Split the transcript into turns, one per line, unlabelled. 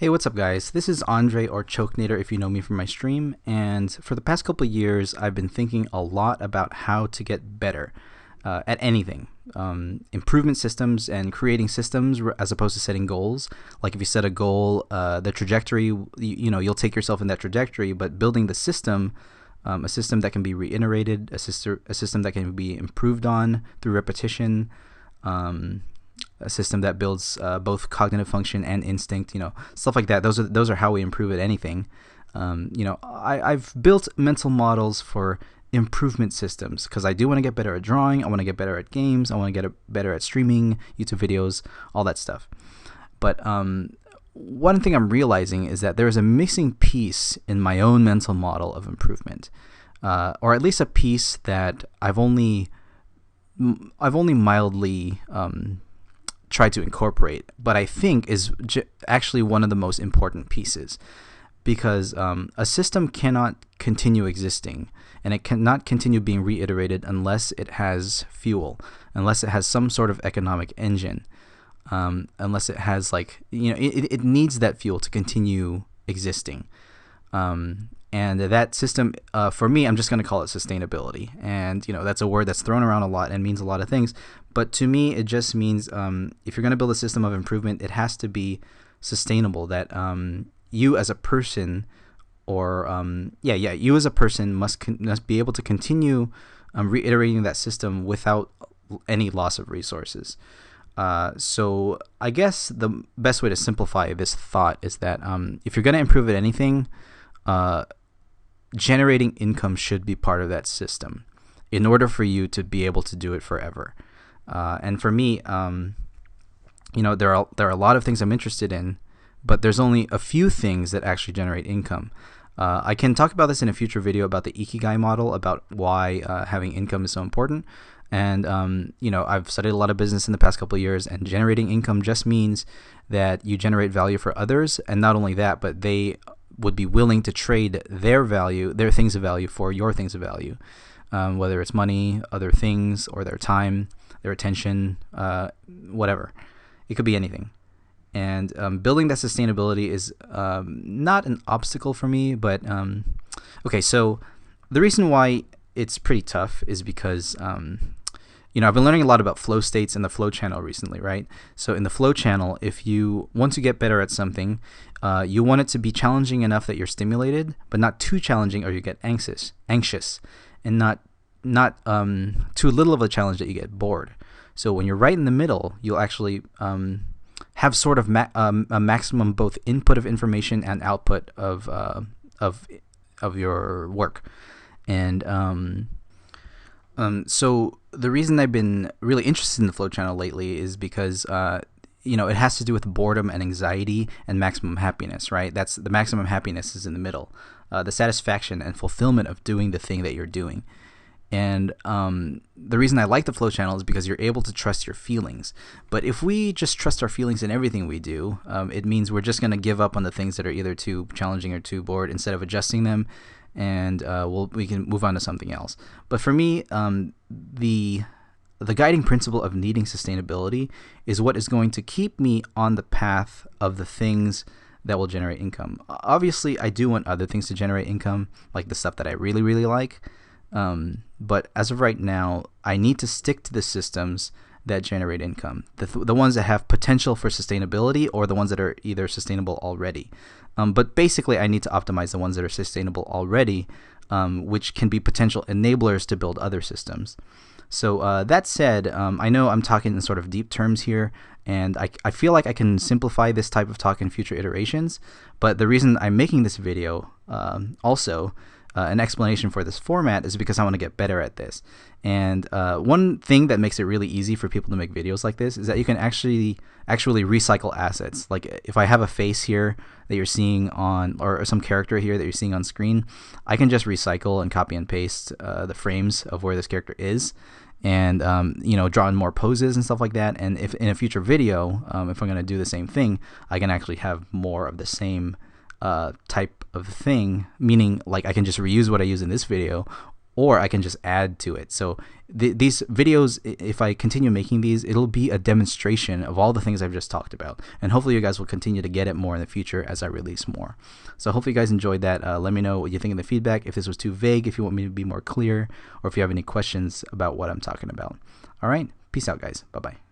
Hey, what's up, guys? This is Andre, or Chokenator if you know me from my stream, and for the past couple of years, I've been thinking a lot about how to get better at anything. Improvement systems and creating systems as opposed to setting goals. Like if you set a goal, the trajectory, you'll take yourself in that trajectory, but building the system, a system that can be reiterated, a system that can be improved on through repetition, a system that builds both cognitive function and instinct, stuff like that. Those are how we improve at anything. I've built mental models for improvement systems because I do want to get better at drawing. I want to get better at games. I want to get better at streaming YouTube videos, all that stuff. But one thing I'm realizing is that there is a missing piece in my own mental model of improvement, or at least a piece that I've only mildly tried to incorporate, but I think is actually one of the most important pieces, because a system cannot continue existing, and it cannot continue being reiterated unless it has fuel, unless it has some sort of economic engine, unless it has it needs that fuel to continue existing. And that system, for me, I'm just going to call it sustainability. And, that's a word that's thrown around a lot and means a lot of things. But to me, it just means if you're going to build a system of improvement, it has to be sustainable. That you as a person, or you as a person must be able to continue reiterating that system without any loss of resources. So I guess the best way to simplify this thought is that if you're going to improve at anything, generating income should be part of that system in order for you to be able to do it forever. And for me, there are a lot of things I'm interested in, but there's only a few things that actually generate income. I can talk about this in a future video about the Ikigai model, about why having income is so important. And I've studied a lot of business in the past couple of years, and generating income just means that you generate value for others, and not only that, but they would be willing to trade their things of value for your things of value, whether it's money, other things, or their time, their attention, whatever. It could be anything. And building that sustainability is not an obstacle for me, but okay, so the reason why it's pretty tough is because I've been learning a lot about flow states in the flow channel recently, right? So in the flow channel, if you want to get better at something, you want it to be challenging enough that you're stimulated, but not too challenging or you get anxious, and not too little of a challenge that you get bored. So when you're right in the middle, you'll actually have sort of a maximum both input of information and output of your work. And so the reason I've been really interested in the flow channel lately is because it has to do with boredom and anxiety and maximum happiness, right? That's the maximum happiness is in the middle, the satisfaction and fulfillment of doing the thing that you're doing. And the reason I like the flow channel is because you're able to trust your feelings. But if we just trust our feelings in everything we do, it means we're just going to give up on the things that are either too challenging or too bored instead of adjusting them, and we can move on to something else. But for me, the guiding principle of needing sustainability is what is going to keep me on the path of the things that will generate income. Obviously, I do want other things to generate income, like the stuff that I really, really like. But as of right now, I need to stick to the systems that generate income, the ones that have potential for sustainability, or the ones that are either sustainable already. But basically, I need to optimize the ones that are sustainable already, which can be potential enablers to build other systems. So that said, I know I'm talking in sort of deep terms here, and I feel like I can simplify this type of talk in future iterations. But the reason I'm making this video also an explanation for this format is because I want to get better at this. And one thing that makes it really easy for people to make videos like this is that you can actually recycle assets. Like if I have a face here that you're seeing on, or some character here that you're seeing on screen, I can just recycle and copy and paste the frames of where this character is, and draw in more poses and stuff like that. And if in a future video, if I'm going to do the same thing, I can actually have more of the same type of thing, meaning like I can just reuse what I use in this video, or I can just add to it. So these videos, if I continue making these, it'll be a demonstration of all the things I've just talked about, and hopefully you guys will continue to get it more in the future as I release more. So hopefully you guys enjoyed that. Let me know what you think in the feedback, if this was too vague, if you want me to be more clear, or if you have any questions about what I'm talking about. All right, peace out, guys. Bye-bye.